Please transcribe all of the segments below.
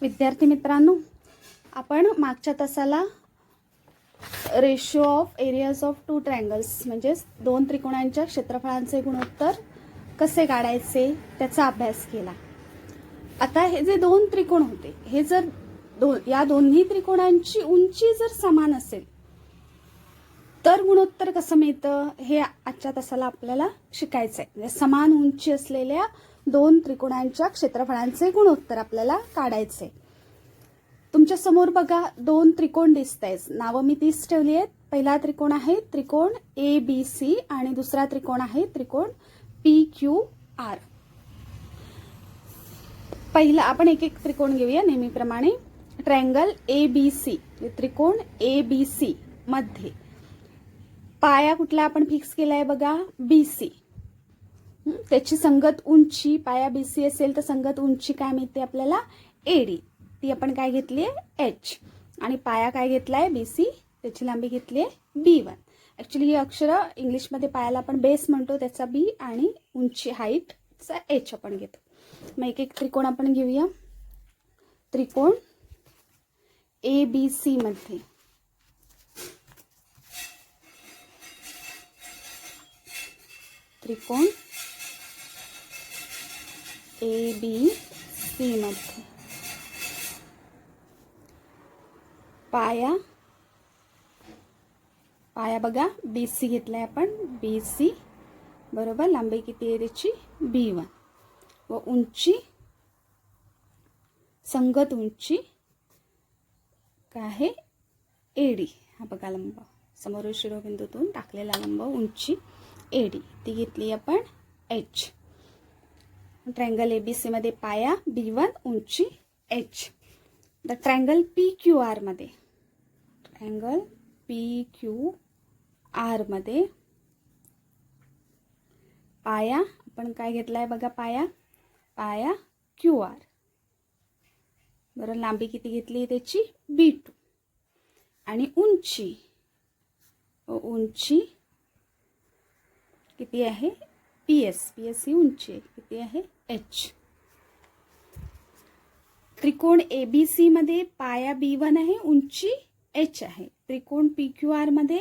विद्यार्थी मित्रांनो, आपण मागच्या तासाला ratio of areas of two triangles म्हणजे दोन त्रिकोणांच्या क्षेत्रफळांचे गुणोत्तर कसे काढायचे त्याचा अभ्यास केला. आता हे जे दोन त्रिकोण होते, हे जर या दोन्ही त्रिकोणांची उंची जर समान असेल तर गुणोत्तर कसं मिळतं हे आजच्या तासाला आपल्याला शिकायचं आहे. म्हणजे समान उंची असलेल्या दोन त्रिकोणांच्या क्षेत्रफळांचे गुणोत्तर आपल्याला काढायचे. तुमच्या समोर बघा दोन त्रिकोण दिसतायत. नावं मी तीच ठेवली आहेत. पहिला त्रिकोण आहे त्रिकोण ABC आणि दुसरा त्रिकोण आहे त्रिकोण PQR. पहिला आपण एक एक त्रिकोण घेऊया नेहमीप्रमाणे. ट्रायंगल ABC, त्रिकोण ABC मध्ये पाया कुठला आपण फिक्स केलाय बघा, BC. त्याची संगत उंची, पाया BC असेल तर संगत उंची काय मिळते आपल्याला, AD. ती आपण काय घेतली आहे, H. आणि पाया काय घेतलाय BC, त्याची लांबी घेतली आहे B1. ऍक्च्युली ही अक्षरं इंग्लिशमध्ये पायाला आपण बेस म्हणतो, त्याचा B आणि उंची हाईटचा H आपण घेतो. मग एक एक त्रिकोण आपण घेऊया. त्रिकोण ABC मध्ये त्रिकोण ABC मध्ये पाया बघा BC घेतलाय आपण, BC बरोबर. लांबी किती आहे त्याची B1 व उंची, संगत उंची काय आहे AD. हा बघा लंब, समोरील शिरोबिंदूतून टाकलेला लंब उंची AD, ती घेतली आपण H. ट्रायंगल ABC मध्ये पाया B1, उंची H. द ट्रायंगल PQR मध्ये, ट्रायंगल PQR मध्ये पाया आपण काय घेतलाय बघा, पाया QR बरं. लांबी किती घेतली त्याची B2 आणि उंची किती आहे PS ही उंची आहे, किती आहे H. त्रिकोण ABC मध्ये पाया B1 आहे, उंची H आहे. त्रिकोण PQR मध्ये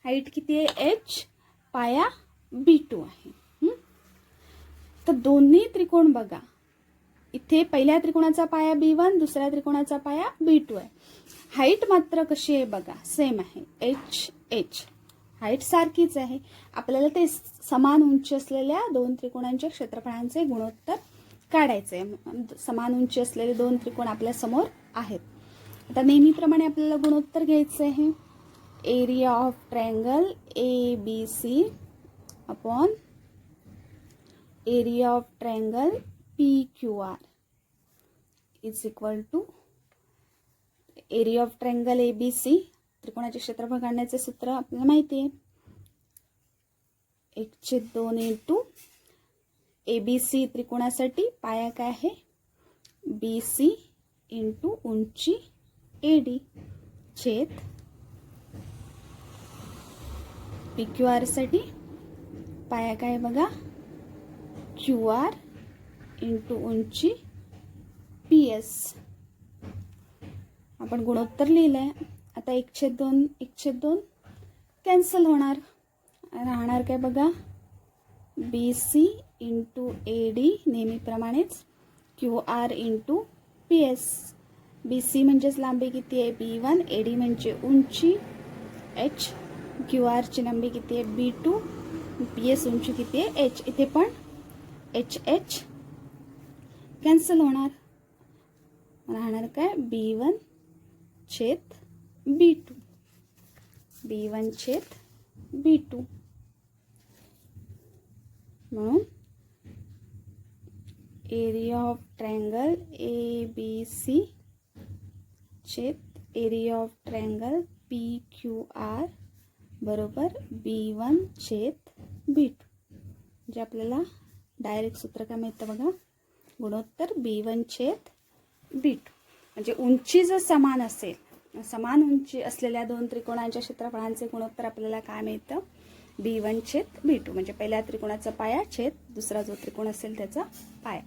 हाईट किती आहे H, पाया B2 आहे. तर दोन्ही त्रिकोण बघा, इथे पहिल्या त्रिकोणाचा पाया B1, दुसऱ्या त्रिकोणाचा पाया B2 आहे. हाईट मात्र कशी आहे बघा, सेम आहे H. हाईट सारखीच आहे. आपल्याला ते समान उंची असलेल्या दोन त्रिकोणांच्या क्षेत्रफळांचे गुणोत्तर काढायचे. समान उंची असलेले दोन त्रिकोण आपल्या समोर आहेत. आता नेहमीप्रमाणे आपल्याला गुणोत्तर घ्यायचे आहे. Area of triangle ABC upon area of triangle PQR is equal to area of triangle ABC. त्रिकोणाचे क्षेत्रफळ काढण्याचे सूत्र आपल्याला माहिती आहे, 1/2 इंटू ABC त्रिकोणासाठी पाया काय आहे BC इंटू उंची AD छेद PQR साठी पाया काय बघा QR इंटू उंची PS. आपण गुणोत्तर लिहिलंय. आता 1/2 कॅन्सल होणार, राहणार काय बघा BC इंटू AD नेहमीप्रमाणेच QR इंटू PS. BC म्हणजेच लांबी किती आहे B1, AD म्हणजे उंची H, QR ची लांबी किती आहे B2, PS उंची किती आहे H. इथे पण H कॅन्सल होणार, राहणार काय B1 छेद B2, B1 छेद B2. म्हणून एरिया ऑफ ट्रायंगल ABC छेद एरिया ऑफ ट्रायंगल PQR बरोबर B1 छेद B2. म्हणजे आपल्याला डायरेक्ट सूत्र काय मिळतं बघा, गुणोत्तर B1 छेद B2. म्हणजे उंची जर समान असेल, समान उंची असलेल्या दोन त्रिकोणांच्या क्षेत्रफळांचे गुणोत्तर आपल्याला काय मिळतं B1 छेद B2. म्हणजे पहिल्या त्रिकोणाचा पाया छेद दुसरा जो त्रिकोण असेल त्याचा पाया.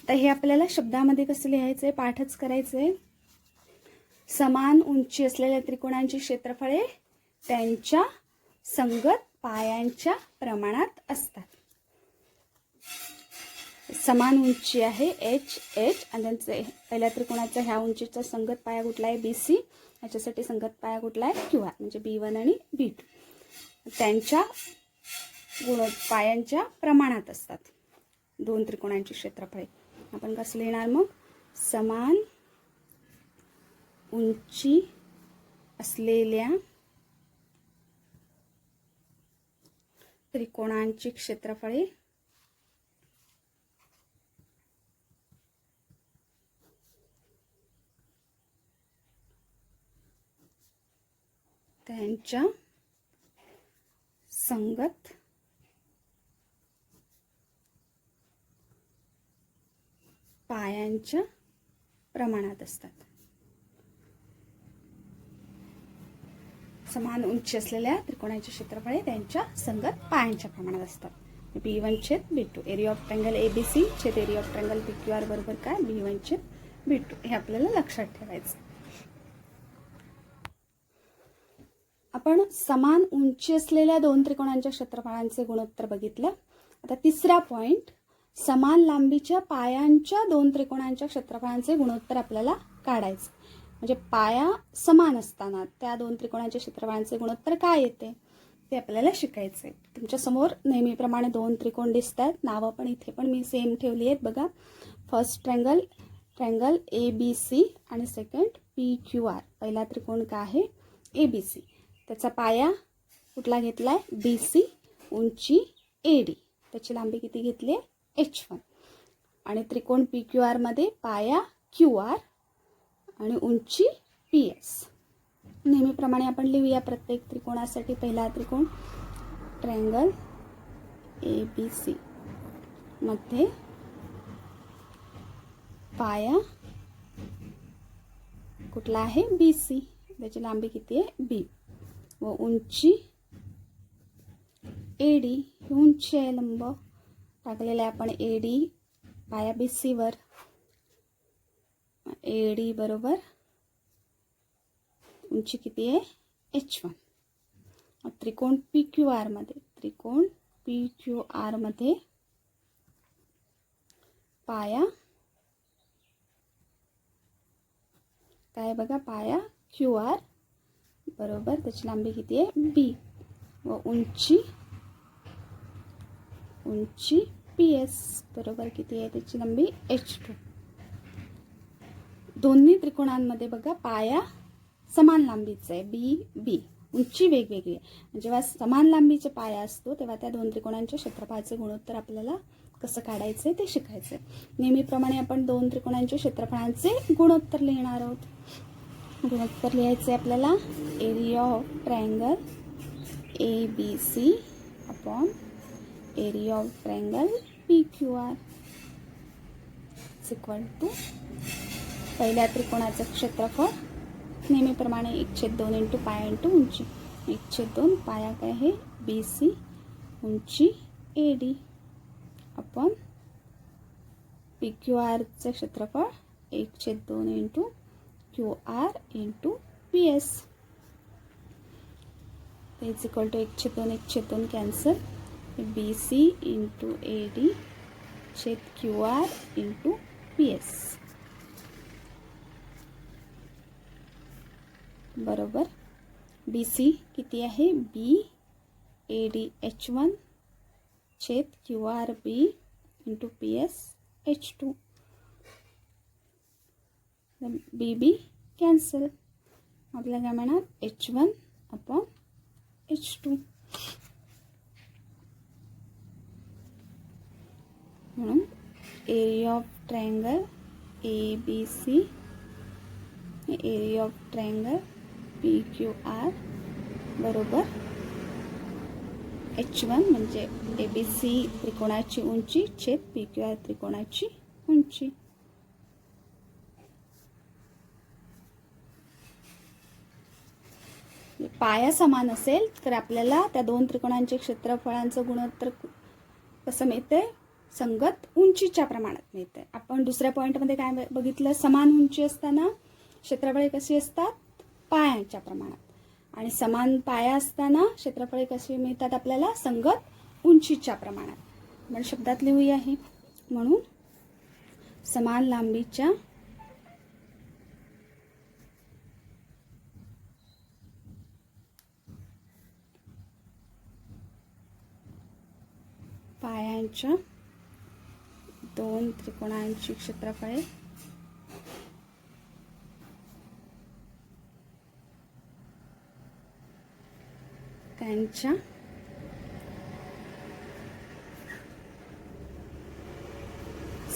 तर हे आपल्याला शब्दामध्ये कसं लिहायचं आहे, पाठच करायचं आहे. समान उंची असलेल्या त्रिकोणांची क्षेत्रफळे त्यांच्या संगत पायांच्या प्रमाणात असतात. समान उंची आहे एच एच आणि त्यांचे पहिल्या त्रिकोणाचा ह्या उंचीचा संगत पाया कुठला आहे BC, याच्यासाठी संगत पाया कुठला आहे QR, म्हणजे B1 आणि B2. त्यांच्या पायांच्या प्रमाणात असतात दोन त्रिकोणांची क्षेत्रफळे. आपण कसं लिहिणार मग, समान उंची असलेल्या त्रिकोणांची क्षेत्रफळे त्यांच्या संगत पायांच्या प्रमाणात असतात. समान उंची असलेल्या त्रिकोणाचे क्षेत्रफळे त्यांच्या संगत पायांच्या प्रमाणात असतात. B1 छेद B2. Area of triangle ABC छेद एरिया ऑफ ट्रायंगल PQR बरोबर काय, B1 छेद B2. हे आपल्याला लक्षात ठेवायचं. आपण समान उंची असलेल्या दोन त्रिकोणांच्या क्षेत्रफळांचे गुणोत्तर बघितलं. आता तिसरा पॉइंट, समान लांबीच्या पायांच्या दोन त्रिकोणांच्या क्षेत्रफळांचे गुणोत्तर आपल्याला काढायचे. म्हणजे पाया समान असताना त्या दोन त्रिकोणांच्या क्षेत्रफळांचे गुणोत्तर काय येते ते आपल्याला शिकायचे. तुमच्या समोर नेहमीप्रमाणे दोन त्रिकोण दिसतात, नावं पण इथे पण मी सेम ठेवली आहेत बघा. फर्स्ट ट्रायंगल ABC आणि सेकंड PQR. पहिला त्रिकोण काय आहे ABC, त्याचा पाया कुठला घेतला आहे BC, उंची AD, त्याची लांबी किती घेतली आहे H1. आणि त्रिकोण PQR मध्ये पाया QR आणि उंची PS. नेहमीप्रमाणे आपण लिहूया प्रत्येक त्रिकोणासाठी. पहिला त्रिकोण ट्रायंगल ABC मध्ये पाया कुठला आहे BC, त्याची लांबी किती आहे B, व उंची AD, ही उंची आहे लंब टाकलेले आपण AD पाया BC वर. AD बरोबर उंची किती आहे H1. त्रिकोण PQR मध्ये पाया काय बघा, पाया QR बरोबर त्याची लांबी किती आहे B, व उंची PS बरोबर किती आहे त्याची लांबी H2. दोन्ही त्रिकोणांमध्ये बघा पाया समान लांबीचा आहे B, उंची वेगवेगळी आहे. जेव्हा समान लांबीचे पाया असतो तेव्हा त्या दोन त्रिकोणांच्या क्षेत्रफळाचे गुणोत्तर आपल्याला कसं काढायचे ते शिकायचे. नेहमीप्रमाणे आपण दोन त्रिकोणांच्या क्षेत्रफळांचे गुणोत्तर लिहिणार आहोत. गुणोत्तर लिहायचे आपल्याला, area of triangle ABC upon area of triangle PQR equal to पहिल्या त्रिकोणाचं क्षेत्रफळ नेहमीप्रमाणे 1/2 इंटू पाया इंटू उंची. 1/2 पाया काय आहे BC, उंची AD अपॉन PQRचं क्षेत्रफळ 1/2 into QR into PS is equal to 1/2 cancel, BC into AD छेद QR इंटू PS बरोबर. BC किती आहे B, AD H1 छेद QR B into PS H2. BB cancel, आपल्याला काय मिळणार H1 अपॉन H2. म्हणून area of triangle ABC area of triangle PQR बरोबर H1 म्हणजे ABC त्रिकोणाची उंची छेद PQR त्रिकोणाची उंची. पाया समान असेल तर आपल्याला त्या दोन त्रिकोणांचे क्षेत्रफळांचं गुणोत्तर कसं मिळते, संगत उंचीच्या प्रमाणात मिळते. आपण दुसऱ्या पॉईंटमध्ये काय बघितलं, समान उंची असताना क्षेत्रफळे कशी असतात, पायांच्या प्रमाणात. आणि समान पाया असताना क्षेत्रफळे कशी मिळतात आपल्याला, संगत उंचीच्या प्रमाणात. आपण शब्दात लिहूया हे. म्हणून समान लांबीच्या पायांच्या दोन त्रिकोणांची क्षेत्रफळे त्यांच्या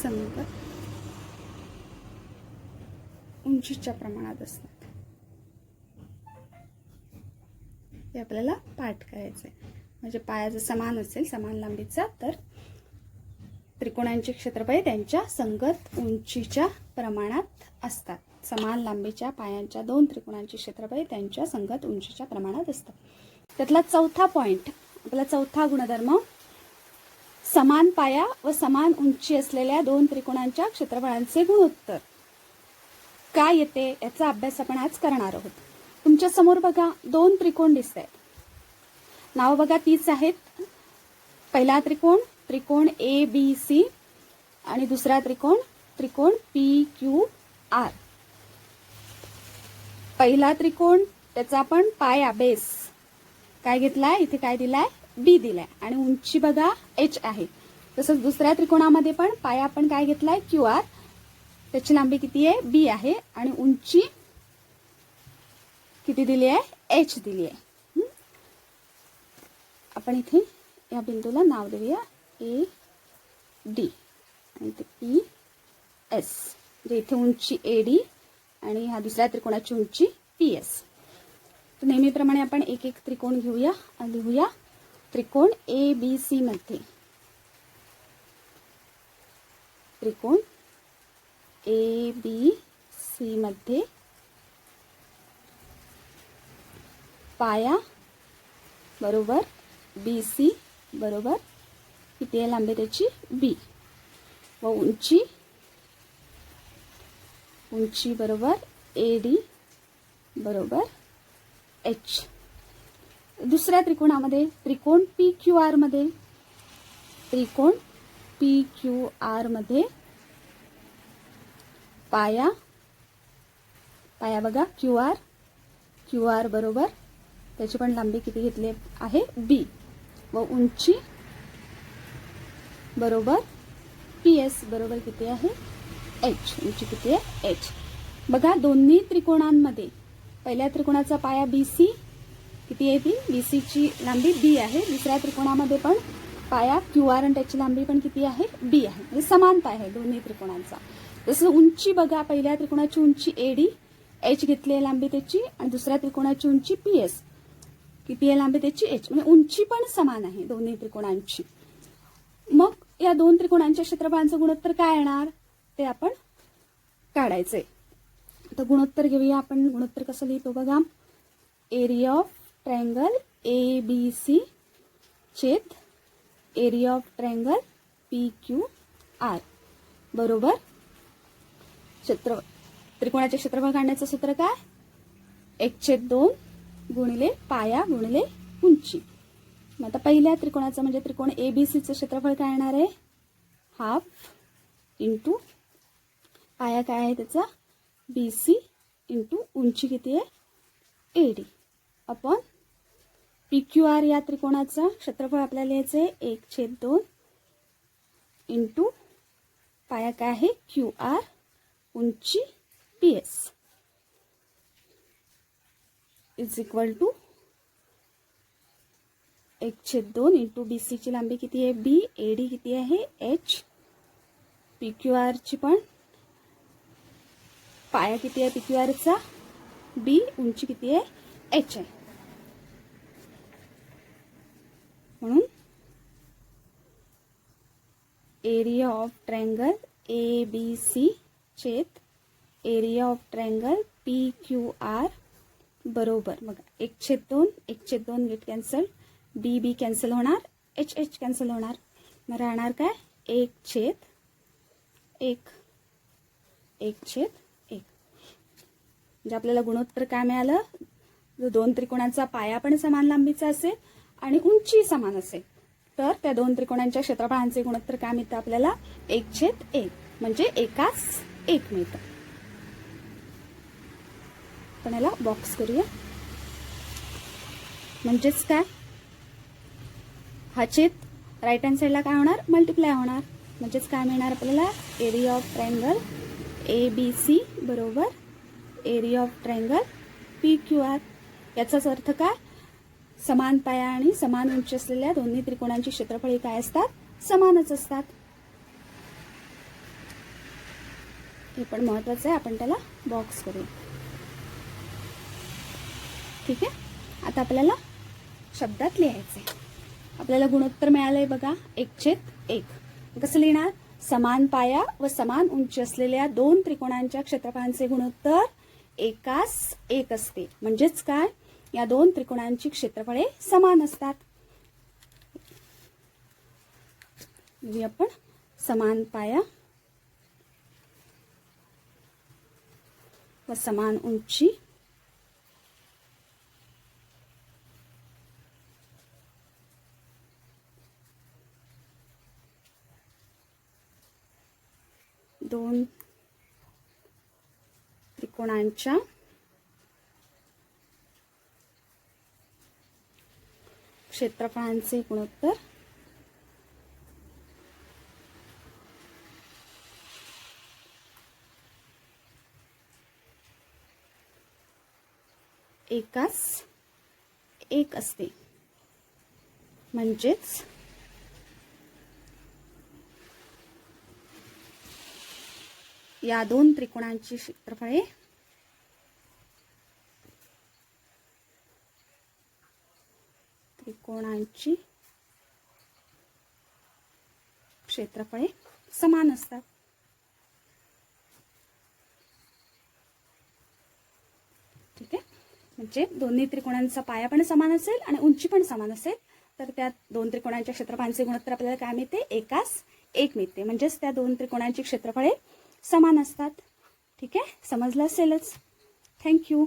संगत उंचीच्या प्रमाणात असतात. हे आपल्याला पाठ करायचं आहे. म्हणजे पाया जर समान असेल, समान लांबीचा, तर त्रिकोणांची क्षेत्रफळे त्यांच्या संगत उंचीच्या प्रमाणात असतात. समान लांबीच्या पायांच्या दोन त्रिकोणांची क्षेत्रफळे त्यांच्या संगत उंचीच्या प्रमाणात असतात. त्यातला चौथा पॉइंट, आपला चौथा गुणधर्म, समान पाया व समान उंची असलेल्या दोन त्रिकोणांच्या क्षेत्रफळांचे गुणोत्तर काय येते याचा अभ्यास आपण आज करणार आहोत. तुमच्या समोर बघा दोन त्रिकोण दिसत आहेत. नाव बघा तीच आहेत. पहिला त्रिकोण त्रिकोण ABC आणि दुसरा त्रिकोण त्रिकोण PQR. पहिला त्रिकोण त्याचा आपण पाया बेस काय घेतलाय, इथे काय दिलाय, B दिलाय आणि उंची बघा H आहे. तसंच दुसऱ्या त्रिकोणामध्ये पण पाया आपण काय घेतलाय, QR, त्याची लांबी किती आहे, B आहे आणि उंची किती दिली आहे, H दिली आहे. आपण इथे या बिंदूला नाव देऊया AD आणि ते PS, म्हणजे इथे उंची AD आणि ह्या दुसऱ्या त्रिकोणाची उंची PS. तर नेहमीप्रमाणे आपण एक एक त्रिकोण घेऊया आणि लिहूया. त्रिकोण ABC मध्ये त्रिकोण ABC मध्ये पाया बरोबर BC बरोबर किती आहे लांबी त्याची, B, व उंची बरोबर AD बरोबर H. दुसऱ्या त्रिकोणामध्ये त्रिकोण PQR मध्ये त्रिकोण PQR मध्ये पाया बघा QR बरोबर त्याची पण लांबी किती घेतली आहे, B, व उंची बरोबर PS बरोबर किती आहे, H. उंची किती आहे, H. बघा दोन्ही त्रिकोणांमध्ये पहिल्या त्रिकोणाचा पाया BC किती आहे, ती BC ची लांबी B आहे. दुसऱ्या त्रिकोणामध्ये पण पाया QR आणि त्याची लांबी पण किती आहे, B आहे. म्हणजे समानता आहे दोन्ही त्रिकोणांचा. जसं उंची बघा, पहिल्या त्रिकोणाची उंची AD, H घेतली आहे लांबी त्याची, आणि दुसऱ्या त्रिकोणाची उंची PS किती आहे लांबी त्याची, H. म्हणजे उंची पण समान आहे दोन्ही त्रिकोणांची. मग या दोन त्रिकोणांच्या क्षेत्रफळांचं गुणोत्तर काय येणार ते आपण काढायचंय. तर गुणोत्तर घेऊया आपण. गुणोत्तर कसं लिहितो बघा, एरिया ऑफ ट्रायंगल ABC छेद एरिया ऑफ ट्रायंगल PQR बरोबर त्रिकोणाचे क्षेत्रफळ काढण्याचं सूत्र काय, 1/2 गुणिले पाया गुणिले उंची. मग आता पहिल्या त्रिकोणाचं म्हणजे त्रिकोण ABCचं क्षेत्रफळ काय येणार आहे, हाफ इंटू पाया काय आहे त्याचा BC इंटू उंची किती आहे AD अपॉन PQR या त्रिकोणाचं क्षेत्रफळ आपल्याला लिहायचं आहे 1/2 इंटू पाया काय आहे QR उंची PS is equal to 1/2 into BC ची लांबी किती आहे B, AD किती आहे H, PQR ची पण पाया किती आहे PQR चा B, उंची किती आहे H आहे. म्हणून एरिया ऑफ ट्रायंगल ABC छेद एरिया ऑफ ट्रायंगल PQR बरोबर बघा 1/2 गेट कॅन्सल, B कॅन्सल होणार, H कॅन्सल होणार, मग राहणार काय 1 छेद 1 1 छेद 1. म्हणजे आपल्याला गुणोत्तर काय मिळालं? जर दोन त्रिकोणांचा पाया पण समान लांबीचा असेल आणि उंची समान असेल तर त्या दोन त्रिकोणांच्या क्षेत्रफळांचे गुणोत्तर काय मिळतं आपल्याला? 1 छेद 1 म्हणजे एकास 1 मिळतं. आपण याला बॉक्स करूया. म्हणजेच काय? हा छेद राईट हँड साईडला काय होणार? मल्टिप्लाय होणार. म्हणजेच काय मिळणार आपल्याला? एरिया ऑफ ट्रायंगल ABC बरोबर एरिया ऑफ ट्रायंगल PQR. याचाच अर्थ काय? समान पाया आणि समान उंची असलेल्या दोन्ही त्रिकोणांची क्षेत्रफळे काय असतात? समानच असतात. हे पण महत्वाचं आहे. आपण त्याला बॉक्स करूया. ठीक आहे. आता आपल्याला शब्दात लिहायचंय. आपल्याला गुणोत्तर मिळालंय बघा 1 छेद 1. कसं लिहिणार? समान पाया व समान उंची असलेल्या दोन त्रिकोणांच्या क्षेत्रफळांचे गुणोत्तर एकास 1 असते. म्हणजेच काय? या दोन त्रिकोणांची क्षेत्रफळे समान असतात. आपण समान पाया व समान उंची दोन त्रिकोणांच्या क्षेत्रफळांचे गुणोत्तर एकास 1 असते. म्हणजेच या दोन त्रिकोणांची क्षेत्रफळे समान असतात. ठीक आहे. म्हणजे दोन्ही त्रिकोणांचा पाया पण समान असेल आणि उंची पण समान असेल तर त्या दोन त्रिकोणांच्या क्षेत्रफळांचे गुणोत्तर आपल्याला काय मिळते? एकास 1 मिळते. म्हणजेच त्या दोन त्रिकोणांची क्षेत्रफळे समान असतात. ठीक आहे. समजलं असेलच. थँक्यू.